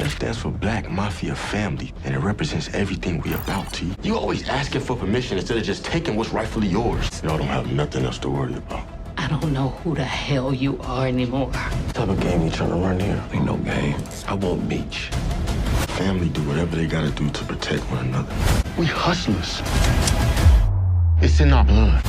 BMF stands for Black Mafia Family, and it represents everything we about, T. You always asking for permission instead of just taking what's rightfully yours. Y'all don't have nothing else to worry about. I don't know who the hell you are anymore. What type of game you trying to run here? Ain't no game. I want Meech. Family do whatever they gotta do to protect one another. We hustlers. It's in our blood.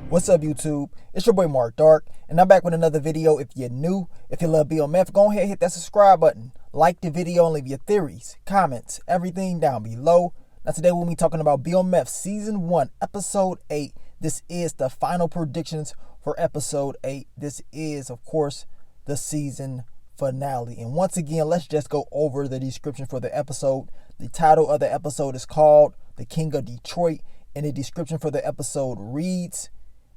What's up, YouTube? It's your boy Mark Dark, and I'm back with another video. If you're new, if you love BMF, go ahead and hit that subscribe button. Like the video and leave your theories, comments, everything down below. Now today we'll be talking about BMF Season 1, Episode 8. This is the final predictions for Episode 8. This is, of course, the season finale. And once again, let's just go over the description for the episode. The title of the episode is called The King of Detroit, and the description for the episode reads,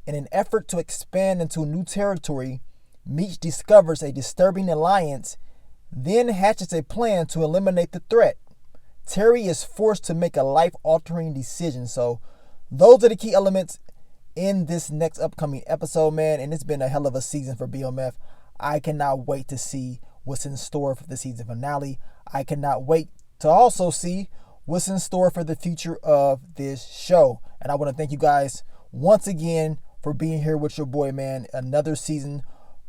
in an effort to expand into new territory, Meech discovers a disturbing alliance, then hatches a plan to eliminate the threat. Terry is forced to make a life-altering decision. So those are the key elements in this next upcoming episode, man. And it's been a hell of a season for BMF. I cannot wait to see what's in store for the season finale. I cannot wait to also see what's in store for the future of this show. And I want to thank you guys once again for being here with your boy, man. Another season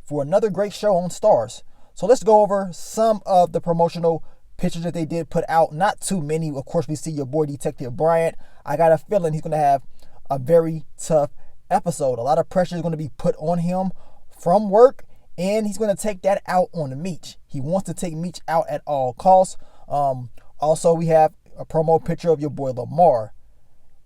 for another great show on Starz. So let's go over some of the promotional pictures that they did put out. Not too many. Of course, we see your boy Detective Bryant. I got a feeling he's going to have a very tough episode. A lot of pressure is going to be put on him from work, and he's going to take that out on Meech. He wants to take Meech out at all costs. Also, we have a promo picture of your boy Lamar.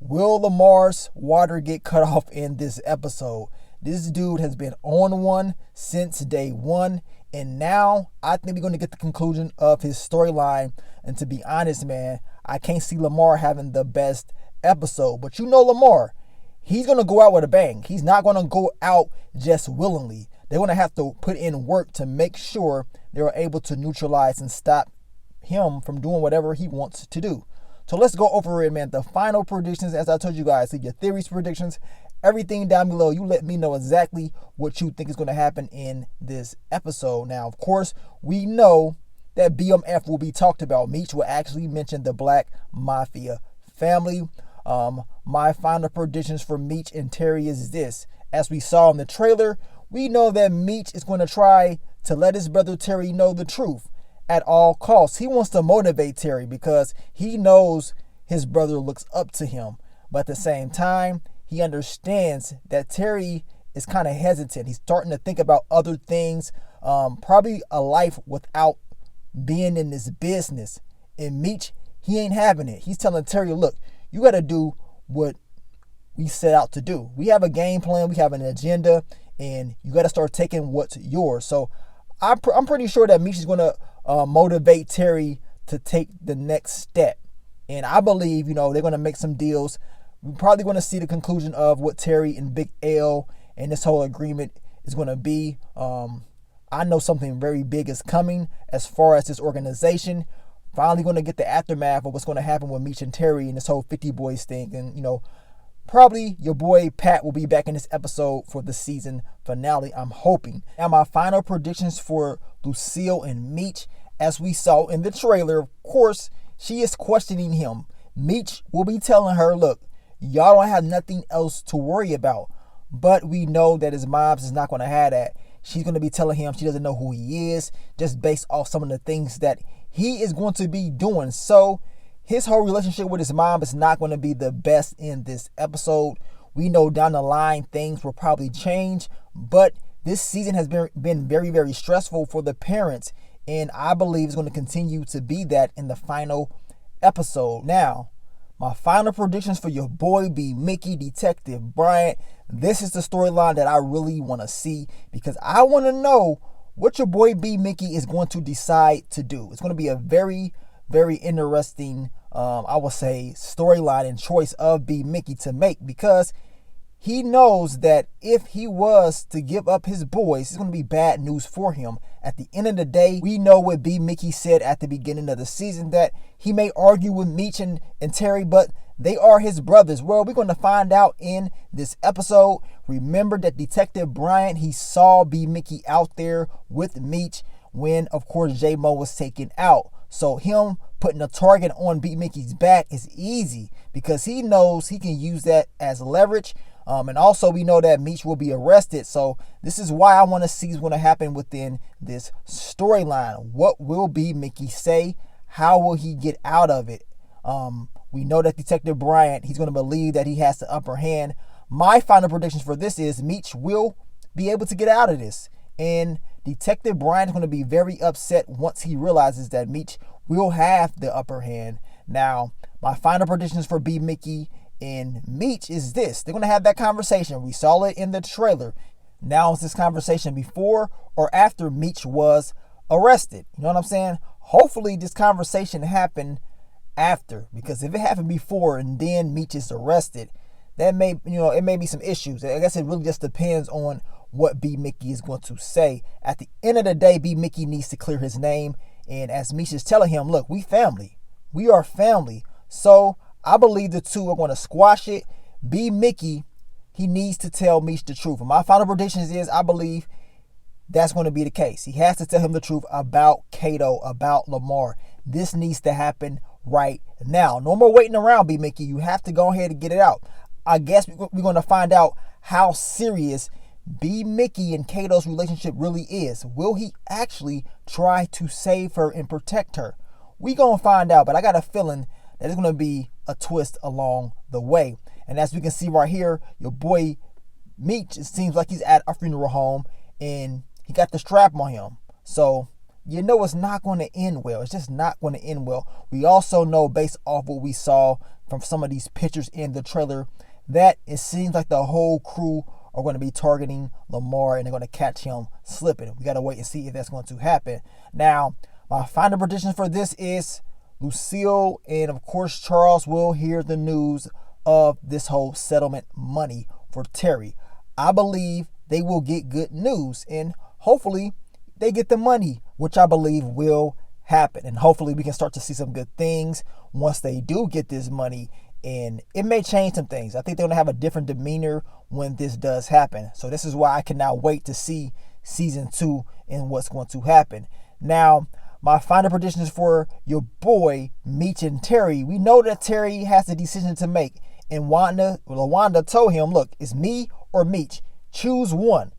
Will Lamar's water get cut off in this episode? This dude has been on one since day one, and now I think we're going to get the conclusion of his storyline. And to be honest, man, I can't see Lamar having the best episode. But you know Lamar, he's going to go out with a bang. He's not going to go out just willingly. They're going to have to put in work to make sure they're able to neutralize and stop him from doing whatever he wants to do. So let's go over it, man. The final predictions, as I told you guys, leave your theories, predictions, everything down below. You let me know exactly what you think is going to happen in this episode. Now, of course, we know that BMF will be talked about. Meech will actually mention the Black Mafia family. My final predictions for Meech and Terry is this. As we saw in the trailer, we know that Meech is going to try to let his brother Terry know the truth at all costs. He wants to motivate Terry because he knows his brother looks up to him. But at the same time, he understands that Terry is kind of hesitant. He's starting to think about other things, probably a life without being in this business. And Meech, he ain't having it. He's telling Terry, look, you got to do what we set out to do. We have a game plan. We have an agenda, and you got to start taking what's yours. So I'm pretty sure that Meech is going to motivate Terry to take the next step. And I believe, they're going to make some deals. We're probably going to see the conclusion of what Terry and Big L and this whole agreement is going to be. I know something very big is coming as far as this organization. Finally going to get the aftermath of what's going to happen with Meech and Terry and this whole 50 Boys thing. And, probably your boy Pat will be back in this episode for the season finale, I'm hoping. Now, my final predictions for Lucille and Meech. As we saw in the trailer, of course, she is questioning him. Meech will be telling her, look, y'all don't have nothing else to worry about. But we know that his mom's is not going to have that. She's going to be telling him she doesn't know who he is, just based off some of the things that he is going to be doing. So his whole relationship with his mom is not going to be the best in this episode. We know down the line things will probably change, but this season has been very, very stressful for the parents, and I believe it's going to continue to be that in the final episode. Now, my final predictions for your boy B. Mickey, Detective Bryant. This is the storyline that I really want to see because I want to know what your boy B. Mickey is going to decide to do. It's going to be a very, very interesting, I would say, storyline and choice of B. Mickey to make because he knows that if he was to give up his boys, it's going to be bad news for him. At the end of the day, we know what B. Mickey said at the beginning of the season, that he may argue with Meech and Terry, but they are his brothers. Well, we're going to find out in this episode. Remember that Detective Bryant, he saw B. Mickey out there with Meech when, of course, J-Mo was taken out. So him putting a target on B. Mickey's back is easy because he knows he can use that as leverage. And also we know that Meech will be arrested. So this is why I want to see what's going to happen within this storyline. What will B. Mickey say? How will he get out of it? We know that Detective Bryant, he's going to believe that he has the upper hand. My final predictions for this is Meech will be able to get out of this. And Detective Bryant is going to be very upset once he realizes that Meech will have the upper hand. Now, my final predictions for B. Mickey and Meech is this. They're going to have that conversation. We saw it in the trailer. Now, is this conversation before or after Meech was arrested? You know what I'm saying? Hopefully, this conversation happened after, because if it happened before and then Meech is arrested, that may, it may be some issues. I guess it really just depends on what B. Mickey is going to say. At the end of the day, B. Mickey needs to clear his name. And as Meech is telling him, look, we family. We are family. So I believe the two are going to squash it. B. Mickey, he needs to tell Meech the truth. And my final predictions is I believe that's going to be the case. He has to tell him the truth about Kato, about Lamar. This needs to happen right now. No more waiting around, B. Mickey. You have to go ahead and get it out. I guess we're going to find out how serious B. Mickey and Kato's relationship really is. Will he actually try to save her and protect her? We going to find out, but I got a feeling that it's going to be a twist along the way. And as we can see right here, your boy Meech, it seems like he's at a funeral home and he got the strap on him. So you know it's not going to end well. It's just not going to end well. We also know, based off what we saw from some of these pictures in the trailer, that it seems like the whole crew are going to be targeting Lamar and they're going to catch him slipping. We got to wait and see if that's going to happen. Now, my final prediction for this is Lucille and, of course, Charles will hear the news of this whole settlement money for Terry. I believe they will get good news and hopefully they get the money, which I believe will happen. And hopefully we can start to see some good things once they do get this money. And it may change some things. I think they're going to have a different demeanor when this does happen. So this is why I cannot wait to see season 2 and what's going to happen. Now, my final predictions for your boy, Meech and Terry. We know that Terry has a decision to make. And LaWanda told him, look, it's me or Meech. Choose one.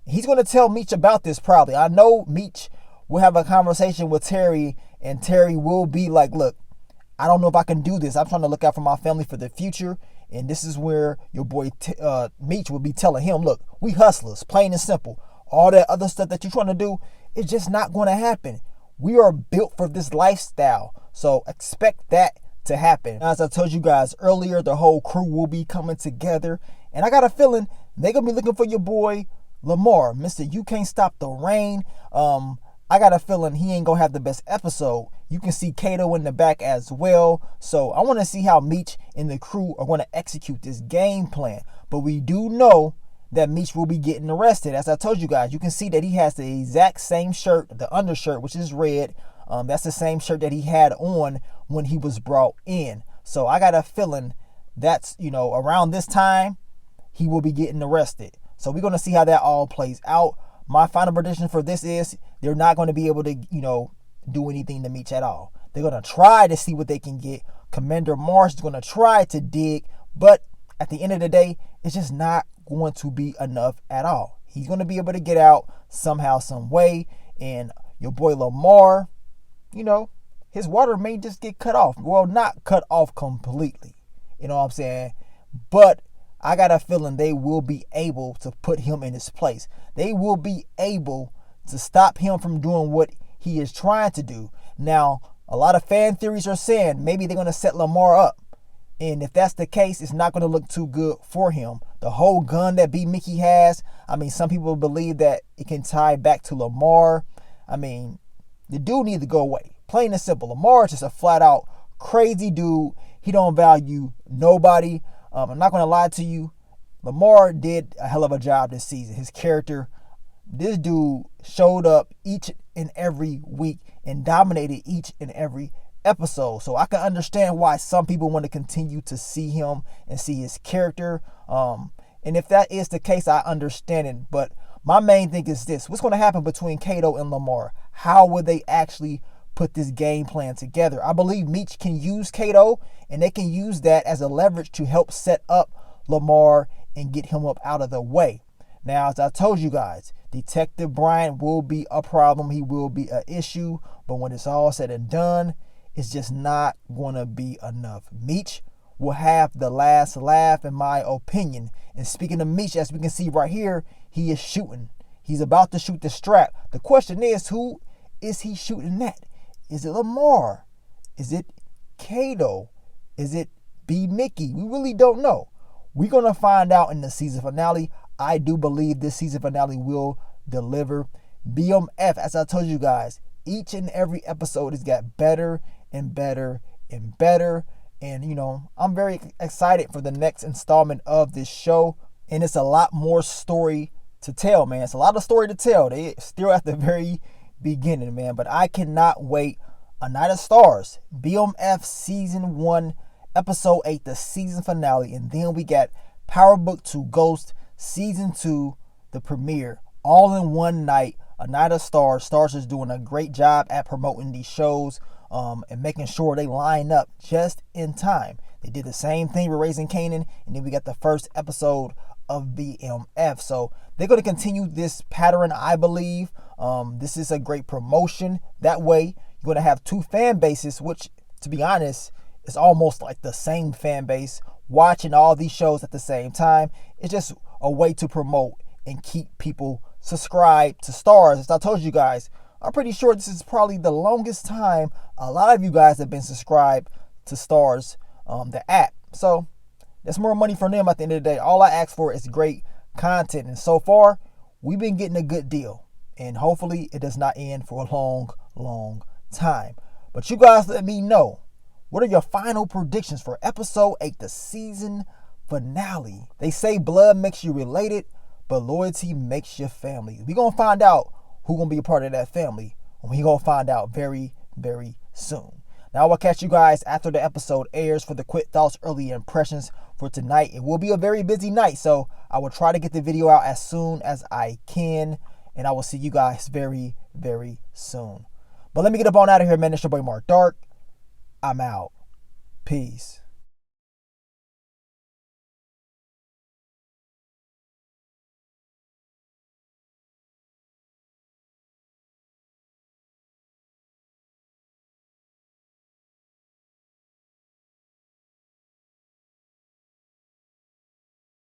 He's going to tell Meech about this probably. I know Meech will have a conversation with Terry and Terry will be like, look, I don't know if I can do this. I'm trying to look out for my family for the future. And this is where your boy Meech will be telling him, look, we hustlers, plain and simple. All that other stuff that you're trying to do, it's just not going to happen. We are built for this lifestyle. So expect that to happen. As I told you guys earlier, the whole crew will be coming together. And I got a feeling they're going to be looking for your boy Lamar. Mr. You Can't Stop the Rain. I got a feeling he ain't going to have the best episode. You can see Kato in the back as well. So I want to see how Meech and the crew are going to execute this game plan. But we do know that Meech will be getting arrested. As I told you guys, you can see that he has the exact same shirt, the undershirt, which is red. That's the same shirt that he had on when he was brought in. So I got a feeling that's, around this time, he will be getting arrested. So we're going to see how that all plays out. My final prediction for this is they're not going to be able to, do anything to Meech at all. They're going to try to see what they can get. Commander Marsh is going to try to dig, but at the end of the day, it's just not going to be enough at all. He's going to be able to get out somehow, some way, and your boy Lamar, his water may just get cut off. Well, not cut off completely, you know what I'm saying? But I got a feeling they will be able to put him in his place. They will be able to stop him from doing what he is trying to do. Now, a lot of fan theories are saying maybe they're going to set Lamar up. And if that's the case, it's not going to look too good for him. The whole gun that B. Mickey has, some people believe that it can tie back to Lamar. The dude needs to go away. Plain and simple. Lamar is just a flat out crazy dude. He don't value nobody. I'm not going to lie to you. Lamar did a hell of a job this season. His character, this dude showed up each and every week and dominated each and every episode. So I can understand why some people want to continue to see him and see his character. And if that is the case, I understand it. But my main thing is this: what's going to happen between Kato and Lamar? How will they actually put this game plan together? I believe Meech can use Kato, and they can use that as a leverage to help set up Lamar and get him up out of the way. Now, as I told you guys, Detective Bryant will be a problem. He will be an issue. But when it's all said and done, it's just not going to be enough. Meech will have the last laugh, in my opinion. And speaking of Meech, as we can see right here, he is shooting. He's about to shoot the strap. The question is, who is he shooting at? Is it Lamar? Is it Kato? Is it B. Mickey? We really don't know. We're going to find out in the season finale. I do believe this season finale will deliver. BMF, as I told you guys, each and every episode has got better and better and better. And, you know, I'm very excited for the next installment of this show. And it's a lot more story to tell, man. It's a lot of story to tell. They still at the very beginning, man. But I cannot wait. A Night of Stars, BMF Season 1, Episode 8, the season finale. And then we got Power Book 2 Ghost, Season 2, the premiere. All in one night. A Night of Stars. Stars is doing a great job at promoting these shows and making sure they line up just in time. They did the same thing with Raising Kanan, and then we got the first episode of BMF. So they're going to continue this pattern, I believe. This is a great promotion. That way, you're going to have two fan bases, which, to be honest, is almost like the same fan base watching all these shows at the same time. It's just a way to promote and keep people subscribed to Stars. As I told you guys, I'm pretty sure this is probably the longest time a lot of you guys have been subscribed to Stars, the app. So there's more money for them at the end of the day. All I ask for is great content. And so far, we've been getting a good deal. And hopefully it does not end for a long, long time. But you guys let me know, what are your final predictions for episode 8, the season finale? They say blood makes you related, but loyalty makes you family. We're going to find out who's going to be a part of that family. And we're going to find out very, very soon. Now, I'll catch you guys after the episode airs for the quick thoughts, early impressions for tonight. It will be a very busy night, so I will try to get the video out as soon as I can. And I will see you guys very, very soon. But let me get up on out of here, man. It's your boy Mark Dark. I'm out. Peace.